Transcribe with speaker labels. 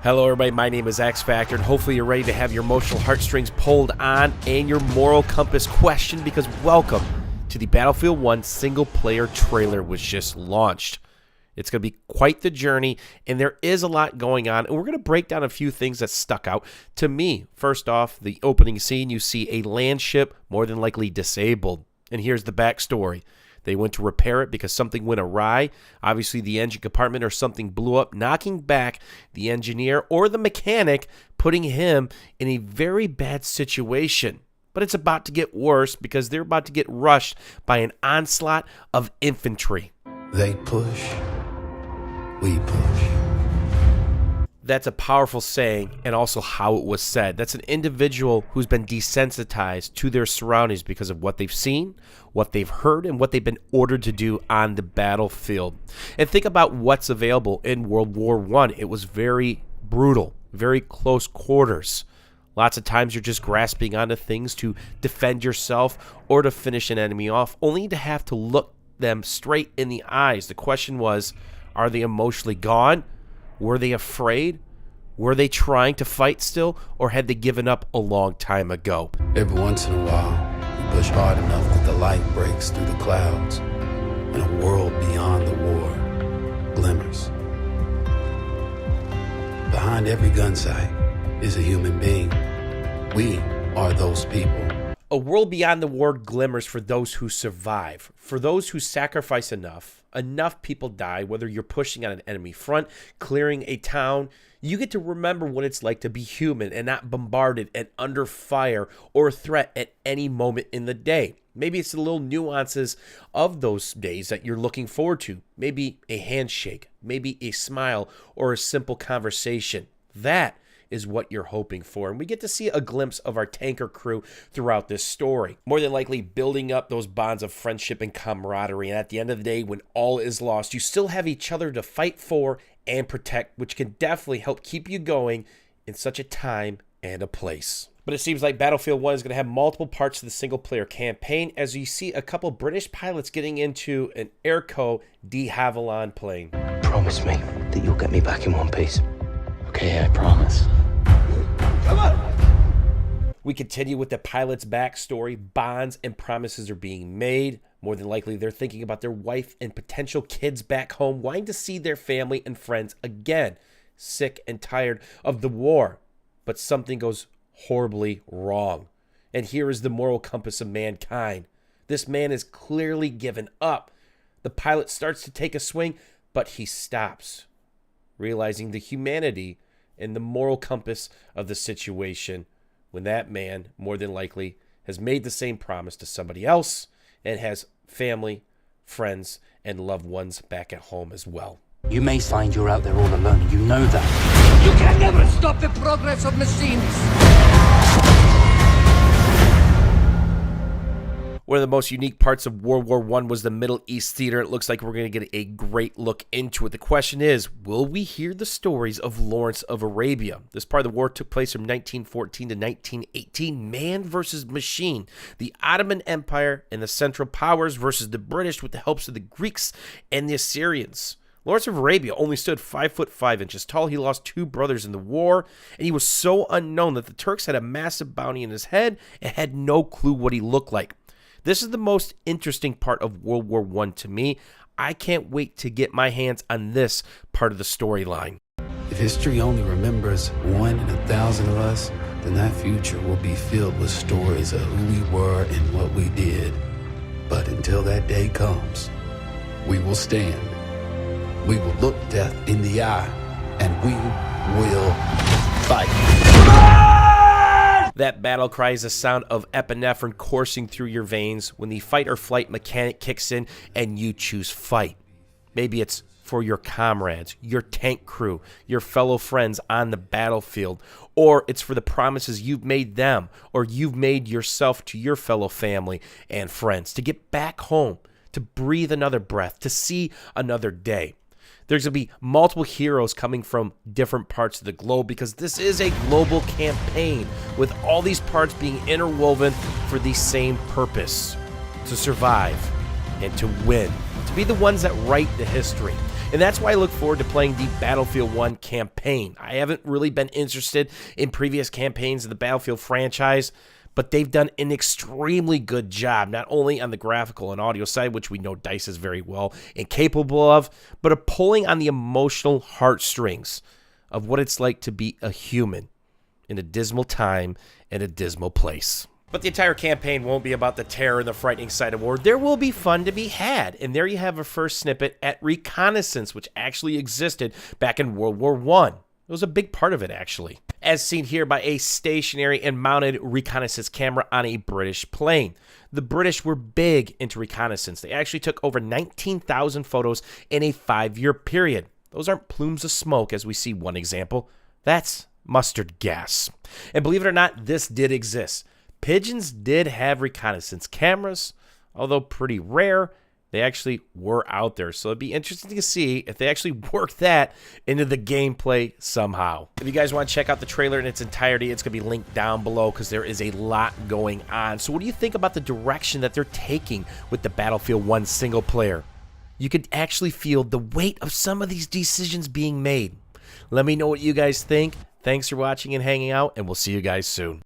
Speaker 1: Hello everybody, my name is X Factor, and hopefully you're ready to have your emotional heartstrings pulled on and your moral compass questioned, because welcome to the Battlefield 1 single-player trailer was just launched. It's going to be quite the journey, and there is a lot going on, and we're going to break down a few things that stuck out to me. First off, the opening scene, you see a land ship more than likely disabled, and here's the backstory. They went to repair it because something went awry. Obviously, the engine compartment or something blew up, knocking back the engineer or the mechanic, putting him in a very bad situation. But it's about to get worse because they're about to get rushed by an onslaught of infantry.
Speaker 2: They push, we push.
Speaker 1: That's a powerful saying, and also how it was said. That's an individual who's been desensitized to their surroundings because of what they've seen, what they've heard, and what they've been ordered to do on the battlefield. And think about what's available in World War I. It was very brutal, very close quarters. Lots of times you're just grasping onto things to defend yourself or to finish an enemy off, only to have to look them straight in the eyes. The question was, are they emotionally gone? Were they afraid? Were they trying to fight still, or had they given up a long time ago?
Speaker 2: Every once in a while, we push hard enough that the light breaks through the clouds and a world beyond the war glimmers. Behind every gun sight is a human being. We are those people.
Speaker 1: A world beyond the war glimmers for those who survive, for those who sacrifice enough people die, whether you're pushing on an enemy front, clearing a town. You get to remember what it's like to be human and not bombarded and under fire or threat at any moment in the day. Maybe it's the little nuances of those days that you're looking forward to. Maybe a handshake, maybe a smile, or a simple conversation. That is what you're hoping for. And we get to see a glimpse of our tanker crew throughout this story. More than likely building up those bonds of friendship and camaraderie. And at the end of the day, when all is lost, you still have each other to fight for and protect, which can definitely help keep you going in such a time and a place. But it seems like Battlefield 1 is going to have multiple parts to the single-player campaign, as you see a couple British pilots getting into an Airco de Havilland plane.
Speaker 3: Promise me that you'll get me back in one piece. Okay, I promise.
Speaker 1: Come on! We continue with the pilot's backstory. Bonds and promises are being made. More than likely, they're thinking about their wife and potential kids back home, wanting to see their family and friends again. Sick and tired of the war. But something goes horribly wrong. And here is the moral compass of mankind. This man is clearly given up. The pilot starts to take a swing, but he stops, realizing the humanity and the moral compass of the situation when that man, more than likely, has made the same promise to somebody else and has family, friends, and loved ones back at home as well.
Speaker 3: You may find you're out there all alone, and you know that.
Speaker 4: You can never stop the progress of machines!
Speaker 1: One of the most unique parts of World War I was the Middle East theater. It looks like we're going to get a great look into it. The question is, will we hear the stories of Lawrence of Arabia? This part of the war took place from 1914 to 1918. Man versus machine. The Ottoman Empire and the Central Powers versus the British with the helps of the Greeks and the Assyrians. Lawrence of Arabia only stood 5'5" tall. He lost 2 brothers in the war, and he was so unknown that the Turks had a massive bounty in his head and had no clue what he looked like. This is the most interesting part of World War I to me. I can't wait to get my hands on this part of the storyline.
Speaker 2: If history only remembers 1 in 1,000 of us, then that future will be filled with stories of who we were and what we did. But until that day comes, we will stand. We will look death in the eye, and we will fight.
Speaker 1: That battle cry is the sound of epinephrine coursing through your veins when the fight or flight mechanic kicks in and you choose fight. Maybe it's for your comrades, your tank crew, your fellow friends on the battlefield, or it's for the promises you've made them or you've made yourself to your fellow family and friends to get back home, to breathe another breath, to see another day. There's going to be multiple heroes coming from different parts of the globe because this is a global campaign with all these parts being interwoven for the same purpose: to survive and to win, to be the ones that write the history. And that's why I look forward to playing the Battlefield 1 campaign. I haven't really been interested in previous campaigns of the Battlefield franchise, but they've done an extremely good job, not only on the graphical and audio side, which we know DICE is very well and capable of, but of pulling on the emotional heartstrings of what it's like to be a human in a dismal time and a dismal place. But the entire campaign won't be about the terror and the frightening side of war. There will be fun to be had. And there you have a first snippet at reconnaissance, which actually existed back in World War I. It was a big part of it, actually, as seen here by a stationary and mounted reconnaissance camera on a British plane. The British were big into reconnaissance. They actually took over 19,000 photos in a 5-year period. Those aren't plumes of smoke, as we see one example. That's mustard gas. And believe it or not, this did exist. Pigeons did have reconnaissance cameras, although pretty rare. They actually were out there, so it'd be interesting to see if they actually work that into the gameplay somehow. If you guys want to check out the trailer in its entirety, it's going to be linked down below because there is a lot going on. So what do you think about the direction that they're taking with the Battlefield 1 single player? You could actually feel the weight of some of these decisions being made. Let me know what you guys think. Thanks for watching and hanging out, and we'll see you guys soon.